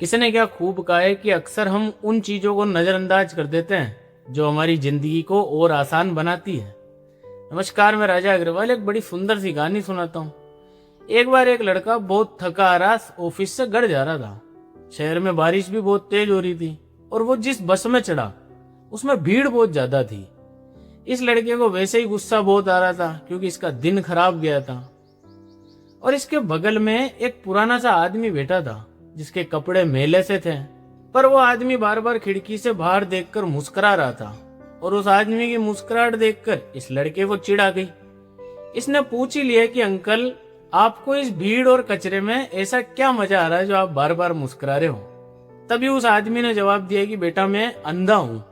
किसी ने क्या खूब कहा है कि अक्सर हम उन चीजों को नजरअंदाज कर देते हैं जो हमारी जिंदगी को और आसान बनाती है। नमस्कार, मैं राजा अग्रवाल एक बड़ी सुंदर सी कहानी सुनाता हूँ। एक बार एक लड़का बहुत थका हारा ऑफिस से घर जा रहा था। शहर में बारिश भी बहुत तेज हो रही थी और वो जिस बस में चढ़ा उसमें भीड़ बहुत ज्यादा थी। इस लड़के को वैसे ही गुस्सा बहुत आ रहा था क्योंकि इसका दिन खराब गया था। और इसके बगल में एक पुराना सा आदमी बैठा था जिसके कपड़े मैले से थे, पर वो आदमी बार बार खिड़की से बाहर देखकर मुस्कुरा रहा था और उस आदमी की मुस्कुराहट देखकर इस लड़के को चिढ़ आ गई। इसने पूछ ही लिया कि अंकल, आपको इस भीड़ और कचरे में ऐसा क्या मजा आ रहा है जो आप बार बार मुस्कुरा रहे हो। तभी उस आदमी ने जवाब दिया कि बेटा, मैं अंधा हूँ,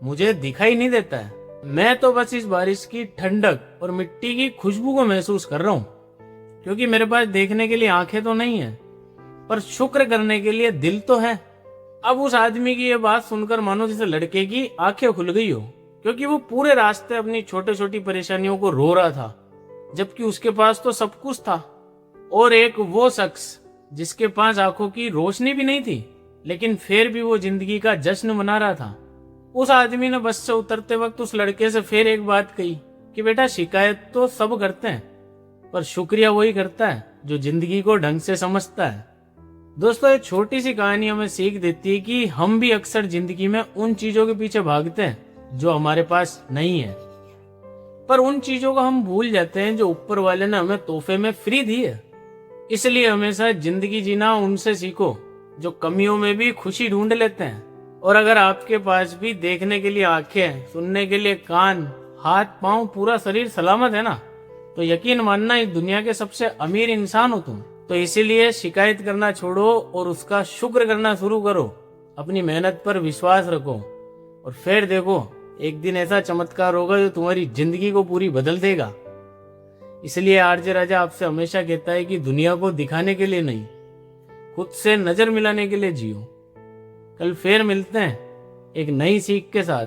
मुझे दिखाई नहीं देता है। मैं तो बस इस बारिश की ठंडक और मिट्टी की खुशबू को महसूस कर रहा हूँ, क्योंकि मेरे पास देखने के लिए आंखें तो नहीं है पर शुक्र करने के लिए दिल तो है। अब उस आदमी की ये बात सुनकर मानो जैसे लड़के की आंखें खुल गई हो, क्योंकि वो पूरे रास्ते अपनी छोटी छोटी परेशानियों को रो रहा था, जबकि उसके पास तो सब कुछ था। और एक वो शख्स जिसके पास आंखों की रोशनी भी नहीं थी, लेकिन फिर भी वो जिंदगी का जश्न मना रहा था। उस आदमी ने बस से उतरते वक्त उस लड़के से फिर एक बात कही कि बेटा, शिकायत तो सब करते हैं पर शुक्रिया वही करता है जो जिंदगी को ढंग से समझता है। दोस्तों, एक छोटी सी कहानी हमें सीख देती है कि हम भी अक्सर जिंदगी में उन चीजों के पीछे भागते हैं जो हमारे पास नहीं है, पर उन चीजों को हम भूल जाते हैं जो ऊपर वाले ने हमें तोहफे में फ्री दी है। इसलिए हमेशा जिंदगी जीना उनसे सीखो जो कमियों में भी खुशी ढूंढ लेते हैं। और अगर आपके पास भी देखने के लिए आंखें, सुनने के लिए कान, हाथ पांव, पूरा शरीर सलामत है ना, तो यकीन मानना इस दुनिया के सबसे अमीर इंसान हो तुम। तो इसीलिए शिकायत करना छोड़ो और उसका शुक्र करना शुरू करो। अपनी मेहनत पर विश्वास रखो और फिर देखो, एक दिन ऐसा चमत्कार होगा जो तुम्हारी जिंदगी को पूरी बदल देगा। इसलिए आरजे राजा आपसे हमेशा कहता है कि दुनिया को दिखाने के लिए नहीं, खुद से नजर मिलाने के लिए जियो। कल फिर मिलते हैं एक नई सीख के साथ।